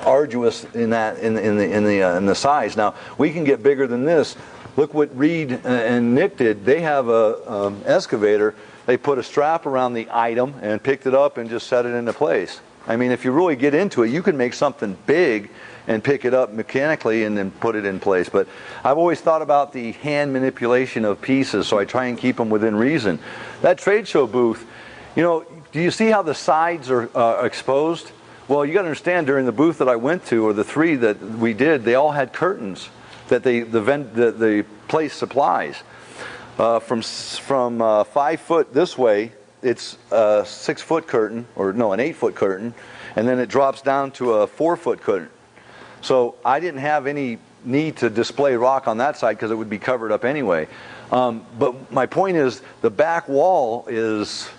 arduous in the size. Now we can get bigger than this. Look what Reed and Nick did. They have a excavator. They put a strap around the item and picked it up and just set it into place. I mean, if you really get into it, you can make something big and pick it up mechanically and then put it in place. But I've always thought about the hand manipulation of pieces, so I try and keep them within reason. That trade show booth, you know, do you see how the sides are exposed? Well, you got to understand, during the booth that I went to, or the three that we did, they all had curtains that the place supplies. From 5 foot this way, it's a 6 foot curtain, or no, an 8 foot curtain, and then it drops down to a 4 foot curtain. So I didn't have any need to display rock on that side because it would be covered up anyway. But my point is, the back wall is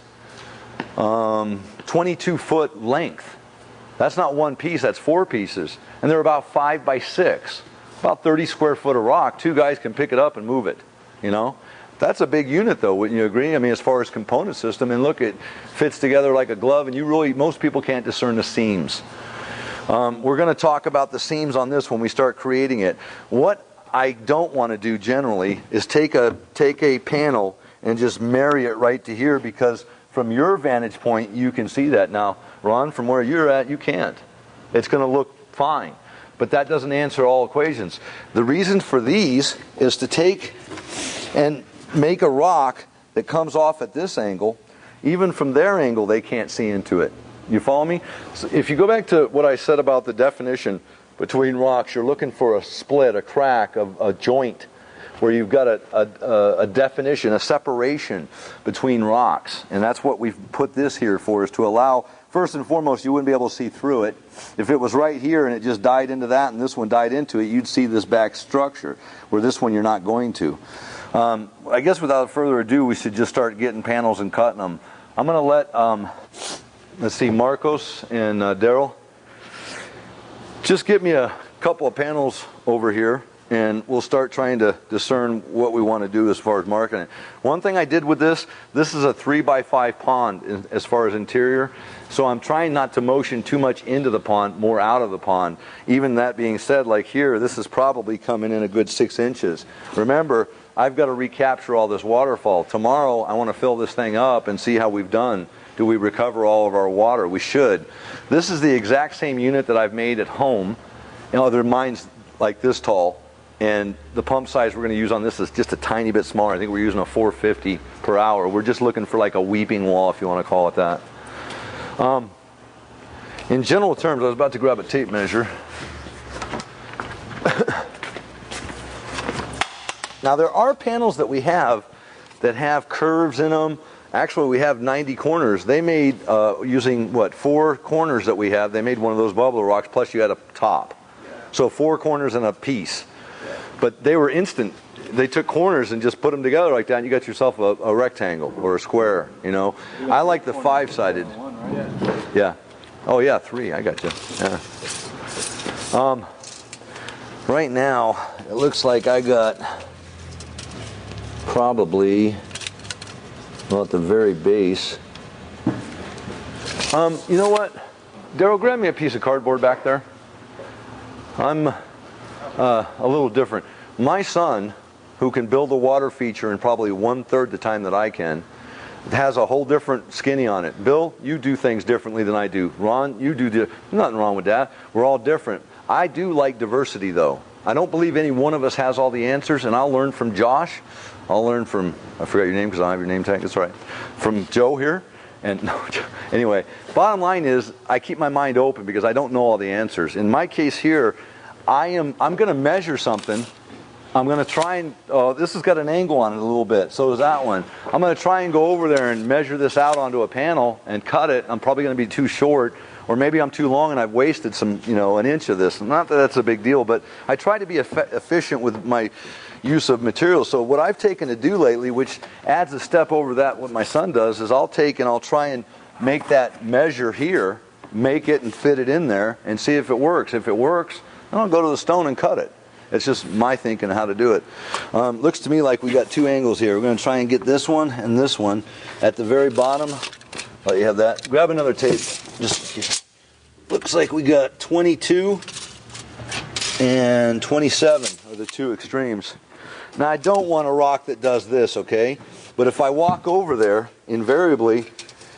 22 foot length. That's not one piece, that's 4 pieces. And they're about 5 by 6. About 30 square foot of rock. 2 guys can pick it up and move it, you know. That's a big unit though, wouldn't you agree? I mean, as far as component system, and look, it fits together like a glove, and most people can't discern the seams. We're going to talk about the seams on this when we start creating it. What I don't want to do generally is take a panel and just marry it right to here, because from your vantage point you can see that. Now, Ron, from where you're at, you can't. It's going to look fine, but that doesn't answer all equations. The reason for these is to take and make a rock that comes off at this angle. Even from their angle, they can't see into it. You follow me? So if you go back to what I said about the definition between rocks, you're looking for a split, a crack, a joint, where you've got a definition, a separation between rocks. And that's what we've put this here for, is to allow, first and foremost, you wouldn't be able to see through it. If it was right here and it just died into that and this one died into it, you'd see this back structure, where this one you're not going to. I guess without further ado, we should just start getting panels and cutting them. I'm going to let, let's see, Marcos and Daryl, just get me a couple of panels over here, and we'll start trying to discern what we want to do as far as marking it. One thing I did with this is a 3x5 pond as far as interior, so I'm trying not to motion too much into the pond, more out of the pond. Even that being said, like here, this is probably coming in a good 6 inches. Remember, I've got to recapture all this waterfall. Tomorrow, I want to fill this thing up and see how we've done. Do we recover all of our water? We should. This is the exact same unit that I've made at home. You know, mine's like this tall, and the pump size we're going to use on this is just a tiny bit smaller. I think we're using a 450 per hour. We're just looking for like a weeping wall, if you want to call it that. In general terms, I was about to grab a tape measure. Now, there are panels that we have that have curves in them. Actually, we have 90 corners. They made, using, 4 corners that we have, they made one of those bubbler rocks, plus you had a top. So 4 corners and a piece. But they were instant. They took corners and just put them together like that, and you got yourself a rectangle or a square, you know. I like the 5-sided. Yeah. Oh, yeah, 3. I got you. Yeah. Right now, it looks like I got probably, well, at the very base. You know what? Daryl, grab me a piece of cardboard back there. I'm a little different. My son, who can build a water feature in probably 1/3 the time that I can, has a whole different skinny on it. Bill, you do things differently than I do. Ron, you do nothing wrong with that. We're all different. I do like diversity, though. I don't believe any one of us has all the answers, and I'll learn from Josh. I'll learn from, I forgot your name because I don't have your name tag, that's right, from Joe here. And no, anyway, bottom line is I keep my mind open because I don't know all the answers. In my case here, I'm going to measure something. I'm going to try and, this has got an angle on it a little bit, so does that one. I'm going to try and go over there and measure this out onto a panel and cut it. I'm probably going to be too short, or maybe I'm too long and I've wasted some, an inch of this. Not that that's a big deal, but I try to be efficient with my use of materials. So what I've taken to do lately, which adds a step over that what my son does, is I'll try and make that measure here, make it and fit it in there and see if it works. If it works, then I'll go to the stone and cut it. It's just my thinking how to do it. Looks to me like we got 2 angles here. We're going to try and get this one and this one. At the very bottom, oh, you have that. Grab another tape. Just looks like we got 22 and 27 are the two extremes. Now I don't want a rock that does this, okay? But if I walk over there, invariably,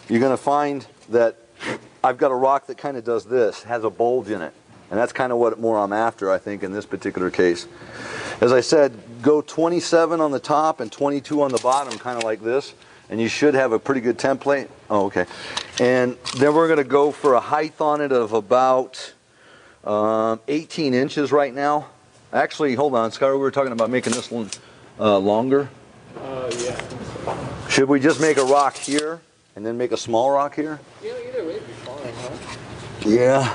you're going to find that I've got a rock that kind of does this, has a bulge in it. And that's kind of what more I'm after, I think, in this particular case. As I said, go 27 on the top and 22 on the bottom, kind of like this. And you should have a pretty good template. Oh, okay. And then we're going to go for a height on it of about 18 inches right now. Actually, hold on, Scott, we were talking about making this one longer. Yeah. Should we just make a rock here and then make a small rock here? Yeah, either way would be fine, huh? Yeah.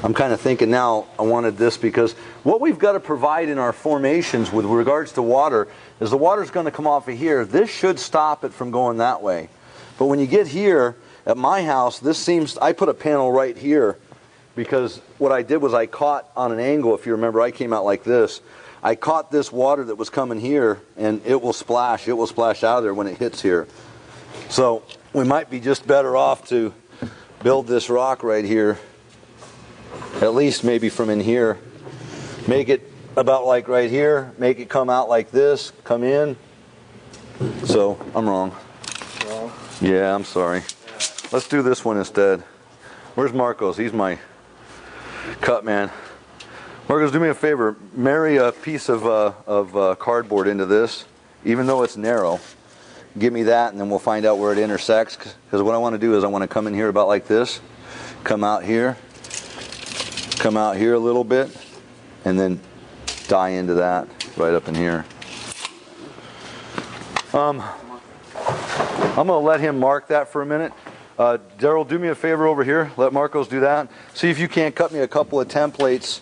I'm kind of thinking now I wanted this because what we've got to provide in our formations with regards to water is the water's going to come off of here. This should stop it from going that way. But when you get here at my house, this seems, I put a panel right here because what I did was I caught on an angle, if you remember, I came out like this. I caught this water that was coming here and it will splash out of there when it hits here. So we might be just better off to build this rock right here. At least maybe from in here. Make it about like right here. Make it come out like this. Come in. So, I'm wrong. Wrong? Yeah, I'm sorry. Let's do this one instead. Where's Marcos? He's my cut man. Marcos, do me a favor. Marry a piece of cardboard into this, even though it's narrow. Give me that and then we'll find out where it intersects. Because what I want to do is I want to come in here about like this. Come out here. Come out here a little bit and then die into that right up in here. I'm going to let him mark that for a minute. Daryl, do me a favor over here. Let Marcos do that. See if you can't cut me a couple of templates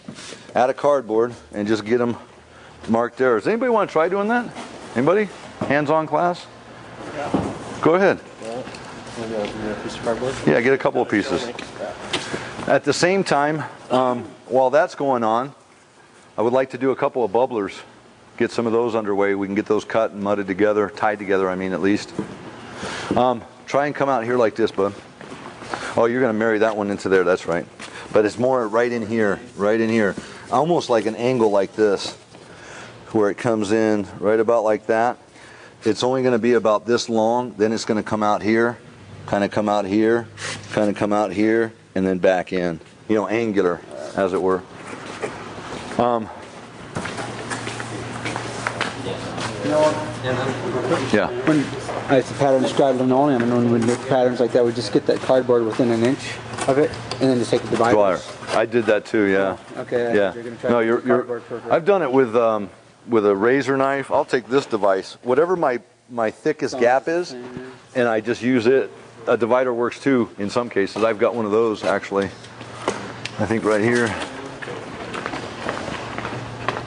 out of cardboard and just get them marked there. Does anybody want to try doing that? Anybody? Hands-on class? Yeah. Go ahead. Maybe a piece of cardboard? Yeah, get a couple of pieces. At the same time, while that's going on, I would like to do a couple of bubblers. Get some of those underway. We can get those cut and mudded together, tied together, I mean, at least. Try and come out here like this, bud. Oh, you're going to marry that one into there, that's right. But it's more right in here, almost like an angle like this, where it comes in right about like that. It's only going to be about this long, then it's going to come out here, kind of come out here, kind of come out here, and then back in. You know, angular, as it were. Yeah. When it's a pattern described linoleum, and when we make patterns like that, we just get that cardboard within an inch of it, and then just take the dividers. I did that too. Yeah. Okay. Yeah. No, you're. I've done it with a razor knife. I'll take this device, whatever my thickest gap is, and I just use it. A divider works too in some cases. I've got one of those actually. I think right here.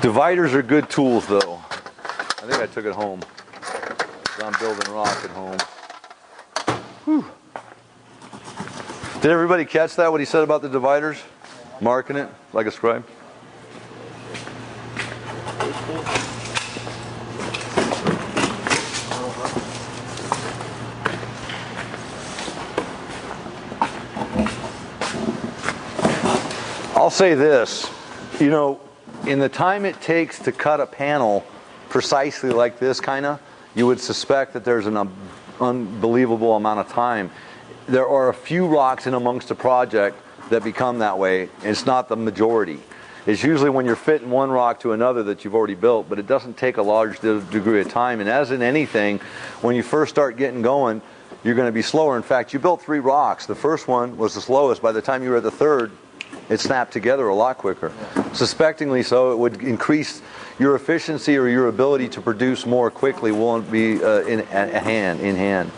Dividers are good tools though. I think I took it home. I'm building rock at home. Whew. Did everybody catch that, what he said about the dividers? Marking it like a scribe? I'll say this, you know, in the time it takes to cut a panel precisely like this you would suspect that there's an unbelievable amount of time. There are a few rocks in amongst a project that become that way. It's not the majority. It's usually when you're fitting one rock to another that you've already built, but it doesn't take a large degree of time. And as in anything, when you first start getting going, you're going to be slower. In fact, you built 3 rocks. The first one was the slowest. By the time you were at the third, it snapped together a lot quicker. Suspectingly so, it would increase your efficiency or your ability to produce more quickly won't be in hand.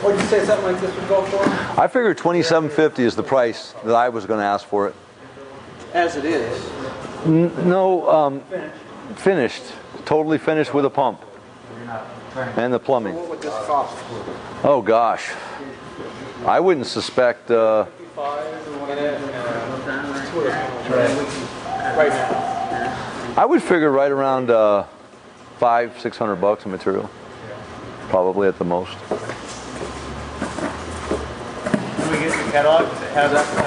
What did you say something like this would go for? I figured $27.50 is the price that I was going to ask for it. As it is. No, finished. Totally finished with a pump. And the plumbing. What would this cost? Oh gosh. I wouldn't suspect... Right now. I would figure right around $500-600 in material, probably at the most. We get catalog, it has